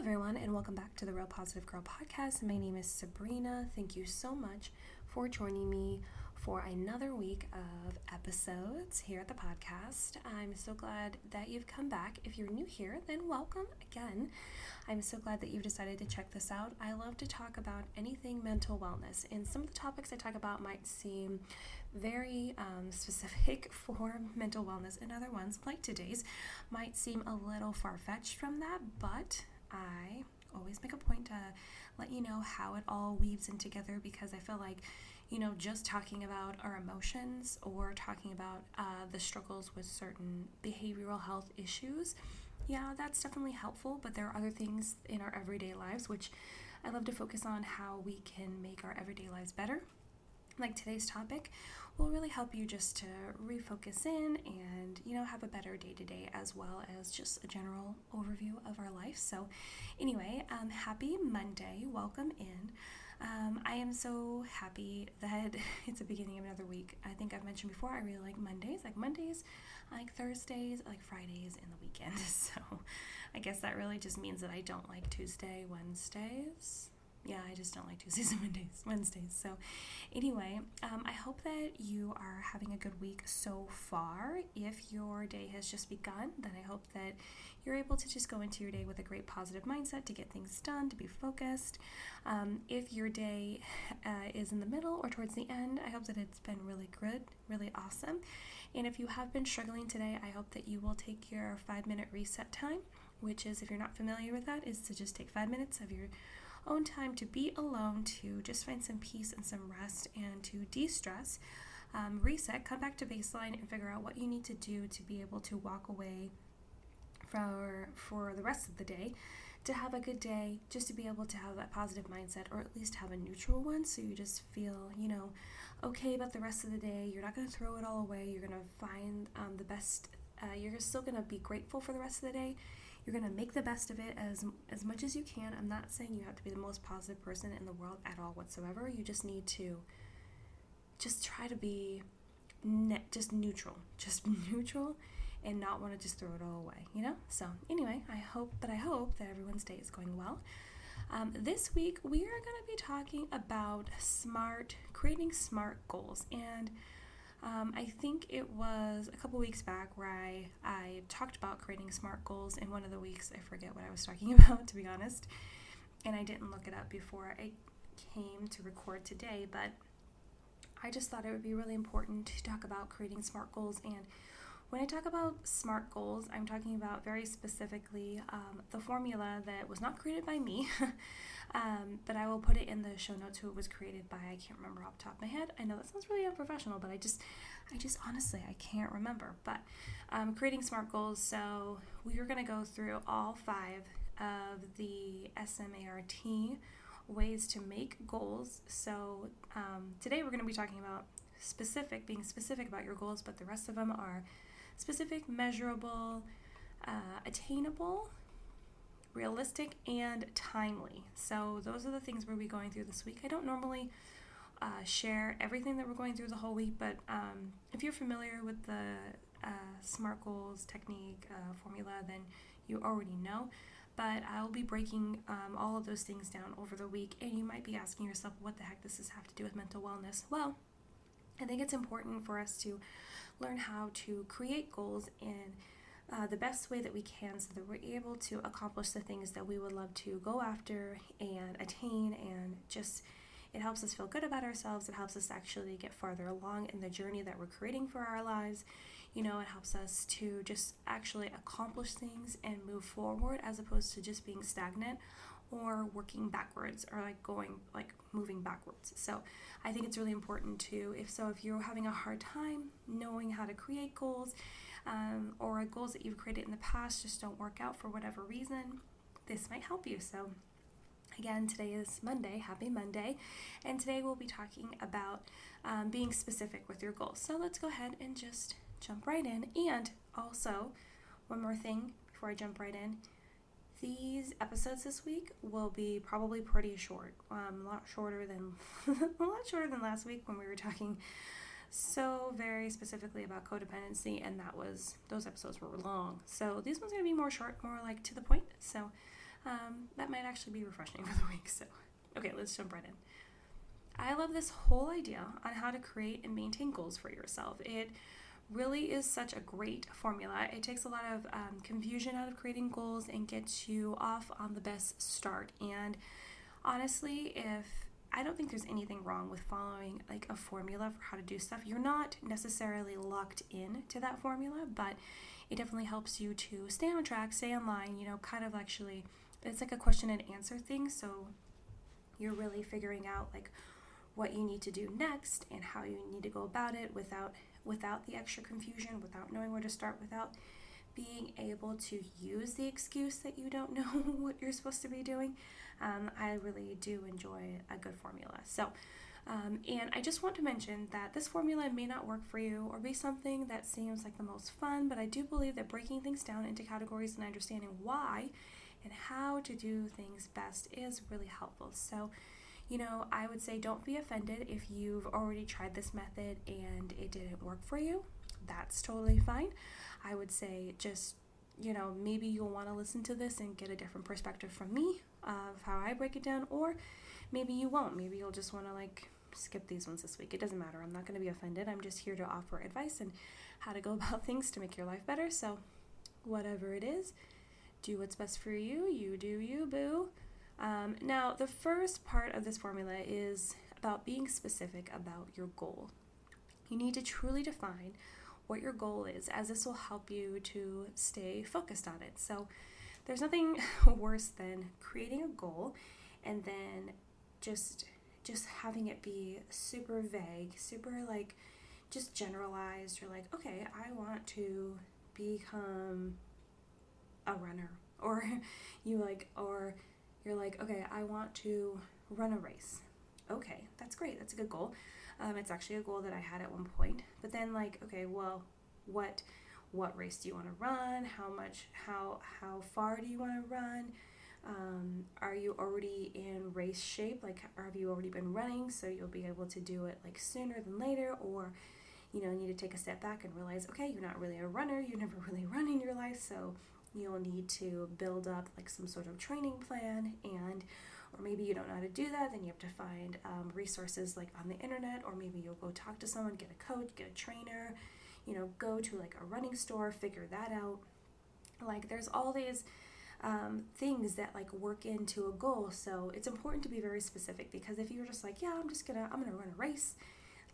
everyone, and welcome back to the Real Positive Girl podcast. My name is Sabrina. Thank you so much for joining me for another week of episodes here at the podcast. I'm so glad that you've come back. If you're new here, then welcome again. I'm so glad that you've decided to check this out. I love to talk about anything mental wellness, and some of the topics I talk about might seem very specific for mental wellness, and other ones, like today's, might seem a little far-fetched from that, but I always make a point to let you know how it all weaves in together, because I feel like, just talking about our emotions or talking about the struggles with certain behavioral health issues, yeah, that's definitely helpful, but there are other things in our everyday lives which I love to focus on, how we can make our everyday lives better. Like today's topic will really help you just to refocus in and, have a better day-to-day, as well as just a general overview of our life. So anyway, happy Monday. Welcome in. I am so happy that it's the beginning of another week. I think I've mentioned before, I really like Mondays. I like Thursdays, I like Fridays, and the weekend. So I guess that really just means that I don't like Tuesday, Wednesdays. Yeah, I just don't like Tuesdays and Wednesdays. So anyway, I hope that you are having a good week so far. If your day has just begun, then I hope that you're able to just go into your day with a great positive mindset to get things done, to be focused. If your day is in the middle or towards the end, I hope that it's been really good, really awesome. And if you have been struggling today, I hope that you will take your 5-minute reset time, which is, if you're not familiar with that, is to just take 5 minutes of your own time to be alone, to just find some peace and some rest, and to de-stress, reset, come back to baseline, and figure out what you need to do to be able to walk away for the rest of the day, to have a good day, just to be able to have that positive mindset, or at least have a neutral one, so you just feel, okay about the rest of the day. You're not going to throw it all away. You're going to find the best. You're still going to be grateful for the rest of the day. You're going to make the best of it as much as you can. I'm not saying you have to be the most positive person in the world at all whatsoever. You just need to just try to be just neutral and not want to just throw it all away, So anyway, I hope that everyone's day is going well. This week, we are going to be talking about creating smart goals. And I think it was a couple weeks back where I talked about creating SMART goals. In one of the weeks, I forget what I was talking about, to be honest, and I didn't look it up before I came to record today, but I just thought it would be really important to talk about creating SMART goals. And when I talk about SMART goals, I'm talking about very specifically the formula that was not created by me, but I will put it in the show notes who it was created by. I can't remember off the top of my head. I know that sounds really unprofessional, but I just honestly, I can't remember. But creating SMART goals, so we are going to go through all 5 of the SMART ways to make goals. So today we're going to be talking about being specific about your goals, but the rest of them are specific, measurable, attainable, realistic, and timely. So those are the things we'll be going through this week. I don't normally share everything that we're going through the whole week, but if you're familiar with the SMART goals technique formula, then you already know. But I'll be breaking all of those things down over the week, and you might be asking yourself, what the heck does this have to do with mental wellness? Well, I think it's important for us to learn how to create goals in the best way that we can, so that we're able to accomplish the things that we would love to go after and attain, and just it helps us feel good about ourselves. It helps us actually get farther along in the journey that we're creating for our lives. It helps us to just actually accomplish things and move forward, as opposed to just being stagnant or working backwards, or moving backwards. So I think it's really important to, if you're having a hard time knowing how to create goals, or goals that you've created in the past just don't work out for whatever reason, this might help you. So again, today is Monday, happy Monday, and today we'll be talking about being specific with your goals. So let's go ahead and just jump right in. And also, one more thing before I jump right in, these episodes this week will be probably pretty short, a lot shorter than last week, when we were talking so very specifically about codependency, and those episodes were long. So these ones are going to be more short, more like to the point. So That might actually be refreshing for the week. So, okay, let's jump right in. I love this whole idea on how to create and maintain goals for yourself. It really is such a great formula. It takes a lot of confusion out of creating goals and gets you off on the best start. And honestly, I don't think there's anything wrong with following like a formula for how to do stuff. You're not necessarily locked in to that formula, but it definitely helps you to stay on track, stay in line, kind of actually, it's like a question and answer thing. So you're really figuring out like what you need to do next and how you need to go about it without the extra confusion, without knowing where to start, without being able to use the excuse that you don't know what you're supposed to be doing. I really do enjoy a good formula. So, and I just want to mention that this formula may not work for you or be something that seems like the most fun, but I do believe that breaking things down into categories and understanding why and how to do things best is really helpful. So, I would say don't be offended if you've already tried this method and it didn't work for you. That's totally fine. I would say just, maybe you'll want to listen to this and get a different perspective from me of how I break it down, or maybe you won't. Maybe you'll just want to skip these ones this week. It doesn't matter. I'm not going to be offended. I'm just here to offer advice and how to go about things to make your life better. So whatever it is, do what's best for you. You do you, boo. Now, the first part of this formula is about being specific about your goal. You need to truly define what your goal is, as this will help you to stay focused on it. So there's nothing worse than creating a goal and then just having it be super vague, super just generalized. You're like, okay, I want to become a runner, or you're like, okay, I want to run a race. Okay, that's great. That's a good goal. It's actually a goal that I had at one point. But then okay, well, what race do you want to run? How far do you want to run? Are you already in race shape? Have you already been running so you'll be able to do it sooner than later? Or, need to take a step back and realize, okay, you're not really a runner. You've never really run in your life. So you'll need to build up some sort of training plan, or maybe you don't know how to do that, then you have to find resources on the internet, or maybe you'll go talk to someone, get a coach, get a trainer, go to a running store, figure that out. There's all these things that work into a goal. So it's important to be very specific, because if you're just yeah, I'm gonna run a race,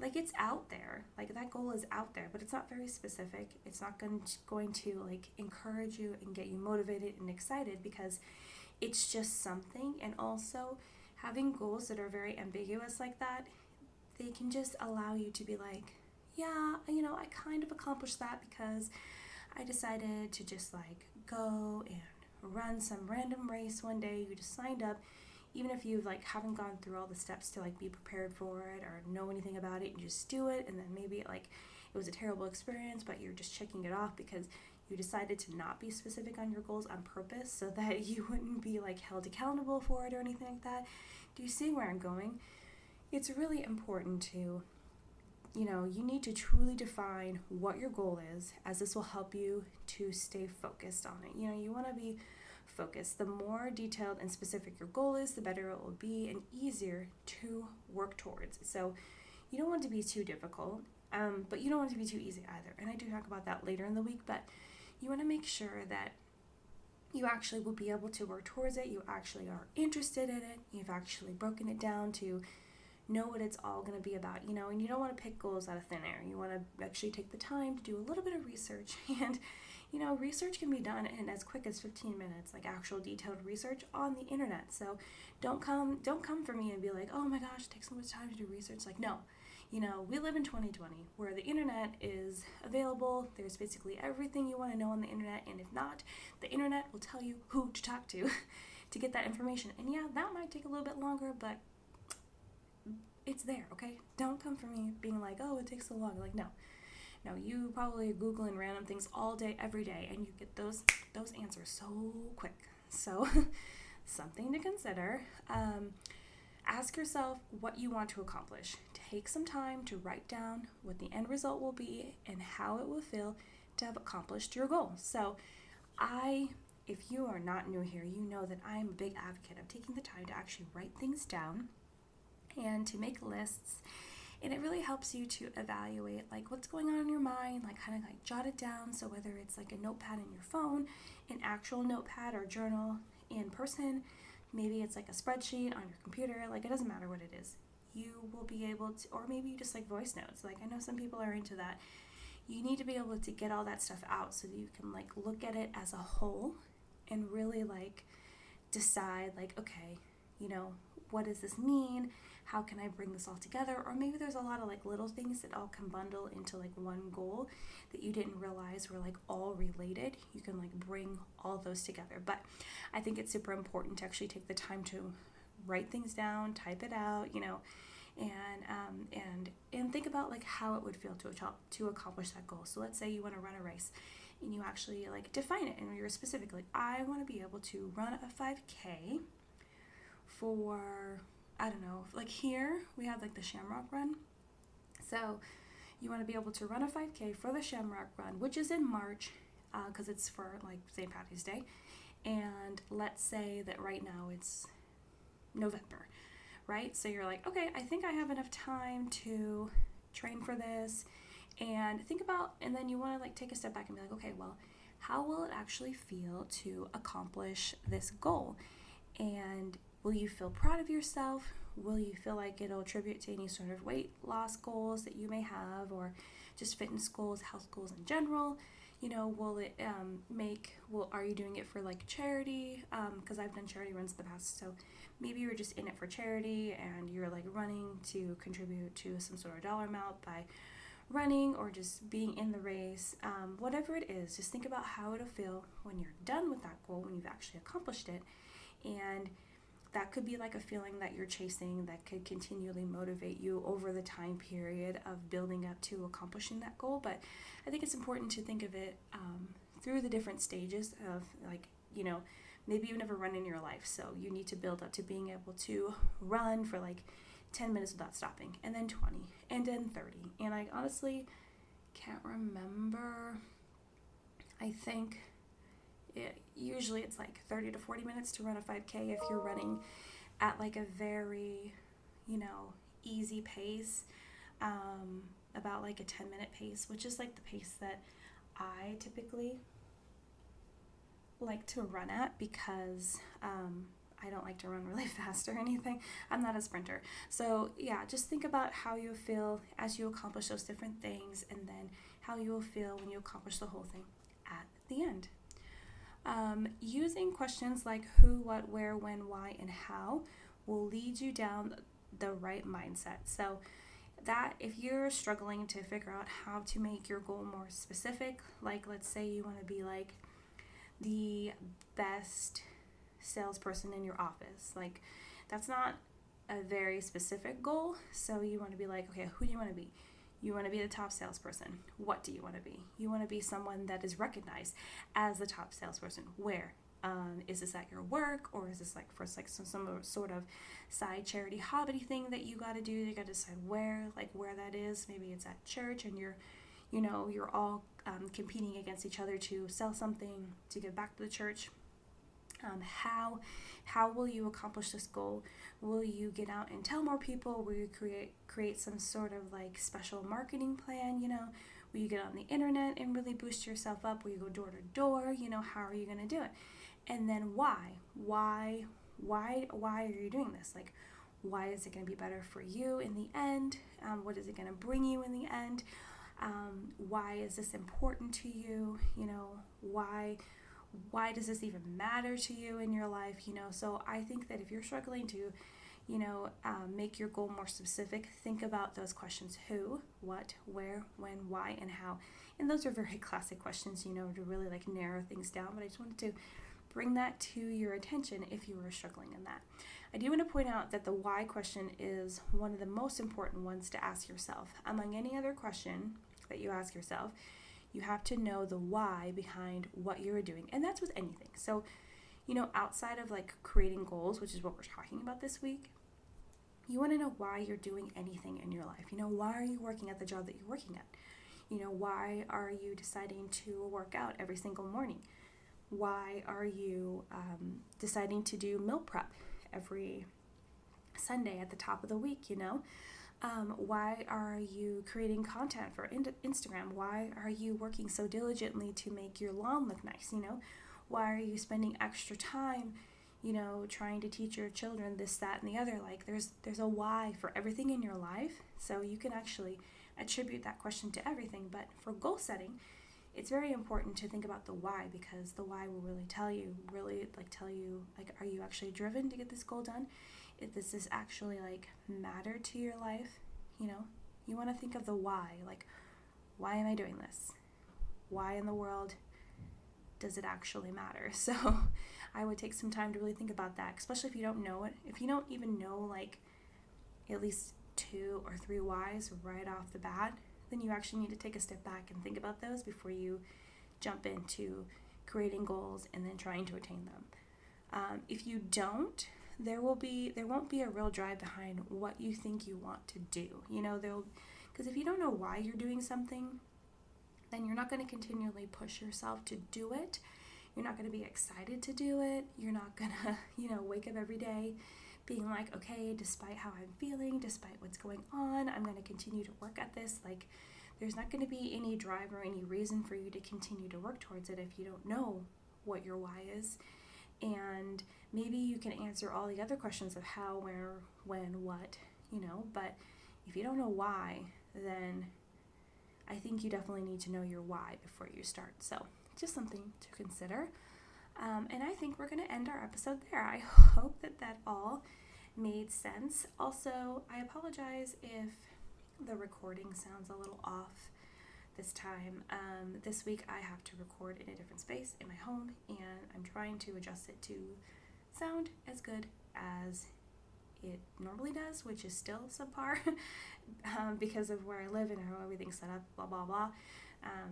it's out there, that goal is out there, but it's not very specific. It's not going to encourage you and get you motivated and excited, because it's just something. And also, having goals that are very ambiguous like that, they can just allow you to be yeah, I kind of accomplished that because I decided to just go and run some random race one day. You just signed up, even if you haven't gone through all the steps to be prepared for it or know anything about it. You just do it, and then maybe it was a terrible experience, but you're just checking it off because you decided to not be specific on your goals on purpose, so that you wouldn't be held accountable for it or anything like that. Do you see where I'm going? It's really important to, you need to truly define what your goal is, as this will help you to stay focused on it. You want to be focused. The more detailed and specific your goal is, the better it will be and easier to work towards. So you don't want it to be too difficult, but you don't want it to be too easy either. And I do talk about that later in the week, but you want to make sure that you actually will be able to work towards it. You actually are interested in it. You've actually broken it down to know what it's all going to be about, and you don't want to pick goals out of thin air. You want to actually take the time to do a little bit of research, and research can be done in as quick as 15 minutes, actual detailed research on the internet. So don't come for me and be oh my gosh, it takes so much time to do research. No, we live in 2020 where the internet is available. There's basically everything you want to know on the internet, and if not, the internet will tell you who to talk to to get that information. And yeah, that might take a little bit longer, but it's there, okay? Don't come for me being oh, it takes so long. No, you probably Googling random things all day, every day, and you get those answers so quick. So something to consider. Ask yourself what you want to accomplish. Take some time to write down what the end result will be and how it will feel to have accomplished your goal. So I if you are not new here, you know that I am a big advocate of taking the time to actually write things down and to make lists. And it really helps you to evaluate like what's going on in your mind, like kind of like jot it down. So whether it's like a notepad in your phone, an actual notepad or journal in person, maybe it's like a spreadsheet on your computer, like it doesn't matter what it is. You will be able to, or maybe you just like voice notes. Like I know some people are into that. You need to be able to get all that stuff out so that you can like look at it as a whole and really like decide like, okay, what does this mean? How can I bring this all together? Or maybe there's a lot of like little things that all can bundle into like one goal that you didn't realize were like all related. You can like bring all those together. But I think it's super important to actually take the time to write things down, type it out, and think about like how it would feel to accomplish that goal. So let's say you want to run a race and you actually like define it and you're specific. Like I want to be able to run a 5K for, I don't know, like here we have like the Shamrock Run. So you want to be able to run a 5K for the Shamrock Run, which is in March, because it's for like St. Patty's Day. And let's say that right now it's November, right? So you're like, okay, I think I have enough time to train for this and think about, and then you want to like take a step back and be like, okay, well, how will it actually feel to accomplish this goal? And will you feel proud of yourself? Will you feel like it'll attribute to any sort of weight loss goals that you may have, or just fitness goals, health goals in general? Will it are you doing it for like charity? Because I've done charity runs in the past, so maybe you're just in it for charity and you're like running to contribute to some sort of dollar amount by running or just being in the race. Whatever it is, just think about how it'll feel when you're done with that goal, when you've actually accomplished it. And that could be like a feeling that you're chasing that could continually motivate you over the time period of building up to accomplishing that goal. But I think it's important to think of it through the different stages of like, maybe you've never run in your life, so you need to build up to being able to run for like 10 minutes without stopping, and then 20, and then 30. And I honestly can't remember. I think usually it's like 30 to 40 minutes to run a 5K if you're running at like a very, easy pace, about like a 10-minute pace, which is like the pace that I typically like to run at because I don't like to run really fast or anything. I'm not a sprinter. So yeah, just think about how you feel as you accomplish those different things, and then how you will feel when you accomplish the whole thing at the end. Using questions like who, what, where, when, why, and how will lead you down the right mindset. So that if you're struggling to figure out how to make your goal more specific, like let's say you want to be like the best salesperson in your office, like that's not a very specific goal. So you want to be like, okay, who do you want to be? You want to be the top salesperson. What do you want to be? You want to be someone that is recognized as the top salesperson. Where? Is this at your work, or is this like for like some sort of side charity hobby thing that you got to do? You got to decide where that is. Maybe it's at church, and you're all competing against each other to sell something to give back to the church. How will you accomplish this goal? Will you get out and tell more people? Will you create some sort of like special marketing plan? Will you get on the internet and really boost yourself up? Will you go door to door? How are you going to do it? And then why are you doing this? Like, why is it going to be better for you in the end? What is it going to bring you in the end? Why is this important to you? Why does this even matter to you in your life? So I think that if you're struggling to, make your goal more specific, think about those questions: who, what, where, when, why, and how. And those are very classic questions, to really like narrow things down. But I just wanted to bring that to your attention if you were struggling in that. I do want to point out that the why question is one of the most important ones to ask yourself. Among any other question that you ask yourself, you have to know the why behind what you're doing. And that's with anything. So, outside of like creating goals, which is what we're talking about this week, you want to know why you're doing anything in your life. Why are you working at the job that you're working at? Why are you deciding to work out every single morning? Why are you deciding to do meal prep every Sunday at the top of the week, Why are you creating content for Instagram? Why are you working so diligently to make your lawn look nice, Why are you spending extra time, trying to teach your children this, that, and the other? Like there's a why for everything in your life. So you can actually attribute that question to everything. But for goal setting, it's very important to think about the why, because the why will really tell you, are you actually driven to get this goal done? Does this actually matter to your life? You want to think of the why, why am I doing this? Why in the world does it actually matter? So I would take some time to really think about that, especially if you don't know it. If you don't even know at least 2 or 3 whys right off the bat, then you actually need to take a step back and think about those before you jump into creating goals and then trying to attain them. If you don't, there won't be a real drive behind what you think you want to do. Because if you don't know why you're doing something, then you're not going to continually push yourself to do it. You're not going to be excited to do it. You're not going to, wake up every day being like, okay, despite how I'm feeling, despite what's going on, I'm going to continue to work at this. There's not going to be any drive or any reason for you to continue to work towards it if you don't know what your why is. And maybe you can answer all the other questions of how, where, when, what, but if you don't know why, then I think you definitely need to know your why before you start. So just something to consider. And I think we're going to end our episode there. I hope that all made sense. Also, I apologize if the recording sounds a little off this time. This week I have to record in a different space in my home, and I'm trying to adjust it to sound as good as it normally does, which is still subpar because of where I live and how everything's set up, blah, blah, blah.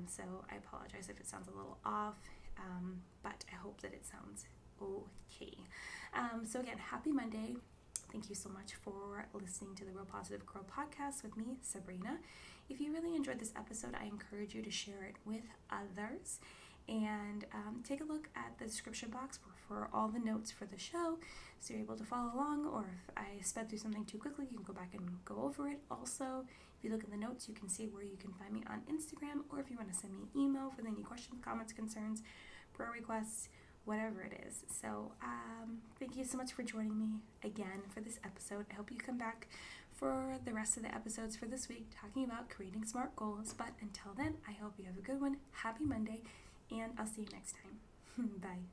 So I apologize if it sounds a little off, but I hope that it sounds okay. So again, happy Monday. Thank you so much for listening to the Real Positive Girl podcast with me, Sabrina. If you really enjoyed this episode, I encourage you to share it with others. And take a look at the description box for all the notes for the show, so you're able to follow along, or if I sped through something too quickly, you can go back and go over it. Also, if you look in the notes, you can see where you can find me on Instagram, or if you want to send me an email with any questions, comments, concerns, prayer requests, whatever it is. So thank you so much for joining me again for this episode. I hope you come back for the rest of the episodes for this week, talking about creating smart goals. But until then, I hope you have a good one. Happy Monday, and I'll see you next time. Bye.